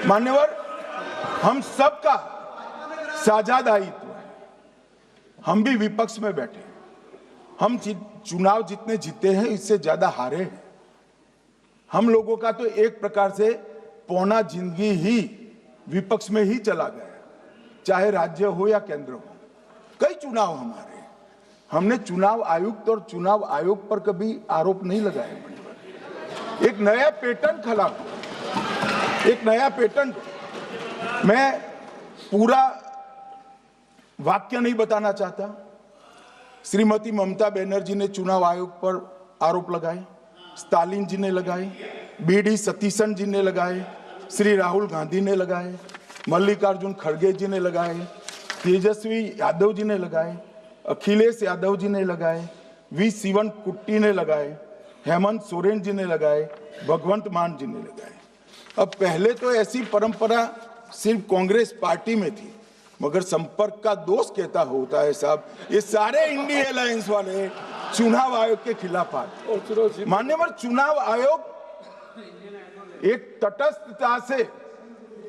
मान्यवर, हम सबका साझा दायित्व है। हम भी विपक्ष में बैठे, हम चुनाव जितने जीते हैं इससे ज्यादा हारे हैं। हम लोगों का तो एक प्रकार से पौना जिंदगी ही विपक्ष में ही चला गया, चाहे राज्य हो या केंद्र हो। कई चुनाव हमारे, हमने चुनाव आयुक्त और चुनाव आयोग पर कभी आरोप नहीं लगाया। एक नया पैटर्न खड़ा, एक नया पैटर्न। मैं पूरा वाक्य नहीं बताना चाहता। श्रीमती ममता बनर्जी ने चुनाव आयोग पर आरोप लगाए, स्टालिन जी ने लगाए, बीडी सतीशन जी ने लगाए, श्री राहुल गांधी ने लगाए, मल्लिकार्जुन खड़गे जी ने लगाए, तेजस्वी यादव जी ने लगाए, अखिलेश यादव जी ने लगाए, वी शिवन कुट्टी ने लगाए, हेमंत सोरेन जी ने लगाए, भगवंत मान जी ने लगाए। अब पहले तो ऐसी परंपरा सिर्फ कांग्रेस पार्टी में थी, मगर संपर्क का दोष कहता होता है साहब, ये सारे इंडिया अलायंस वाले चुनाव आयोग के खिलाफ आए। मान्यवर, चुनाव आयोग एक तटस्थता से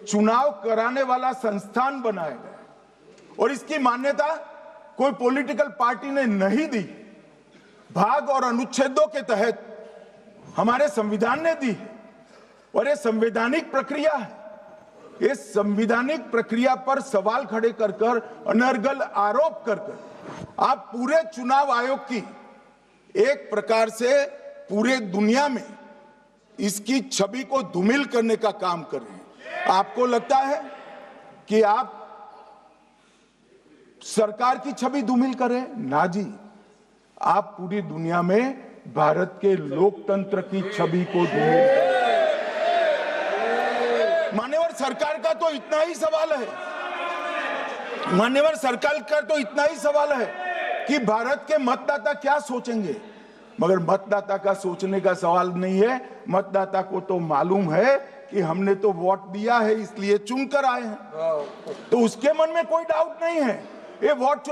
चुनाव कराने वाला संस्थान बनाया गया और इसकी मान्यता कोई पॉलिटिकल पार्टी ने नहीं दी। भाग और अनुच्छेदों के तहत हमारे संविधान ने दी और ये संवैधानिक प्रक्रिया है। इस संवैधानिक प्रक्रिया पर सवाल खड़े कर कर, अनर्गल आरोप कर कर आप पूरे चुनाव आयोग की एक प्रकार से पूरे दुनिया में इसकी छवि को धूमिल करने का काम कर रहे हैं। आपको लगता है कि आप सरकार की छवि धूमिल करें? ना जी, आप पूरी दुनिया में भारत के लोकतंत्र की छवि को धूमिल करें। मान्यवर, सरकार का तो इतना ही सवाल है, मान्यवर सरकार का तो इतना ही सवाल है कि भारत के मतदाता क्या सोचेंगे, मगर मतदाता का सोचने का सवाल नहीं है। मतदाता को तो मालूम है कि हमने तो वोट दिया है इसलिए चुनकर आए हैं, तो उसके मन में कोई डाउट नहीं है। ये वोट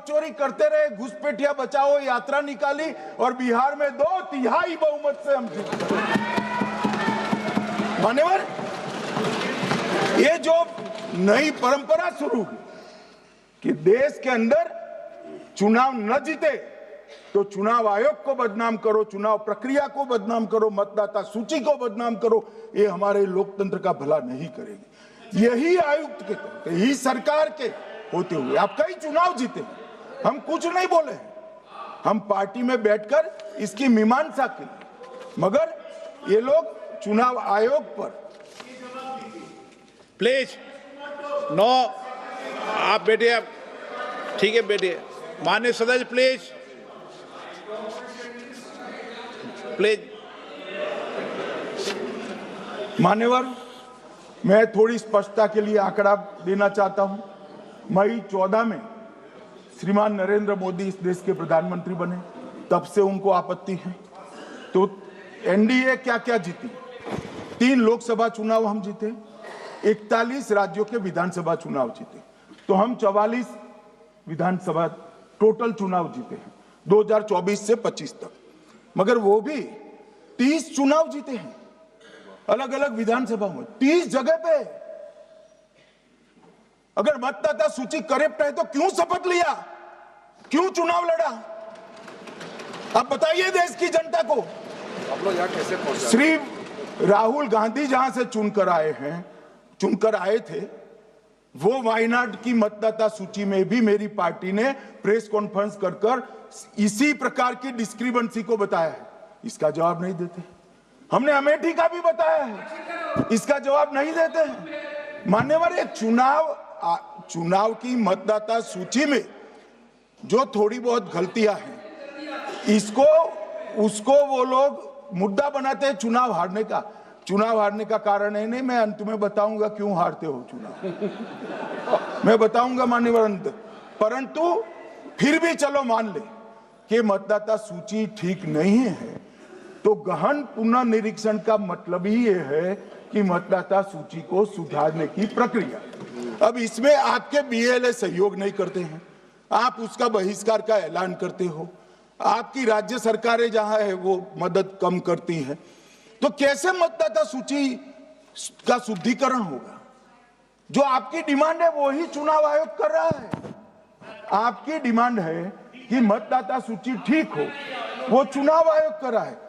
चोरी करते रहे, घुसपैठिया बचाओ यात्रा निकाली और बिहार में 2/3 बहुमत से हम जीत गए। मान्यवर, ये जो नई परंपरा शुरू हुई कि देश के अंदर चुनाव न जीते तो चुनाव आयोग को बदनाम करो, चुनाव प्रक्रिया को बदनाम करो, मतदाता सूची को बदनाम करो, ये हमारे लोकतंत्र का भला नहीं करेगी। यही आयुक्त के तहत, यही सरकार के होते हुए आप कई चुनाव जीते, हम कुछ नहीं बोले, हम पार्टी में बैठकर इसकी मीमांसा की, मगर ये लोग चुनाव आयोग पर। प्लीज नो, आप बैठिए, आप ठीक है बैठिए। माननीय सदस्य प्लीज प्लीज। मान्यवर, मैं थोड़ी स्पष्टता के लिए आंकड़ा देना चाहता हूं। मई 14 में श्रीमान नरेंद्र मोदी इस देश के प्रधानमंत्री बने, तब से उनको आपत्ति है। तो एनडीए क्या क्या जीती? 3 लोकसभा चुनाव हम जीते, 41 राज्यों के विधानसभा चुनाव जीते, तो हम 44 विधानसभा टोटल चुनाव जीते हैं 2024 से 25 तक। मगर वो भी 30 चुनाव जीते हैं अलग अलग विधानसभा में, 30 जगह पे। अगर मतदाता सूची करेक्ट है तो क्यों शपथ लिया, क्यों चुनाव लड़ा? आप बताइए देश की जनता को। आप लोग यहाँ कैसे पहुंचे? श्री राहुल गांधी जहां से चुनकर आए थे, वो वायनाड की मतदाता सूची में भी मेरी पार्टी ने प्रेस कॉन्फ्रेंस कर इसी प्रकार की डिस्क्रिपेंसी को बताया है। इसका जवाब नहीं देते। हमने अमेठी का भी बताया है, इसका जवाब नहीं देते हैं। मान्यवर, ये चुनाव की मतदाता सूची में जो थोड़ी बहुत गलतियां हैं, उसको वो लोग मुद्दा बनाते हैं चुनाव हारने का। चुनाव हारने का कारण है नहीं, मैं अंत में बताऊंगा क्यों हारते हो चुनाव, मैं बताऊंगा मान्यवर अंत। परंतु फिर भी चलो मान ले कि मतदाता सूची ठीक नहीं है, तो गहन पुनर्निरीक्षण का मतलब ही ये है कि मतदाता सूची को सुधारने की प्रक्रिया। अब इसमें आपके बीएलए सहयोग नहीं करते हैं, आप उसका बहिष्कार का ऐलान करते हो, आपकी राज्य सरकारें जहां है वो मदद कम करती हैं, तो कैसे मतदाता सूची का शुद्धिकरण होगा। जो आपकी डिमांड है वो ही चुनाव आयोग कर रहा है। आपकी डिमांड है कि मतदाता सूची ठीक हो, वो चुनाव आयोग कर रहा है।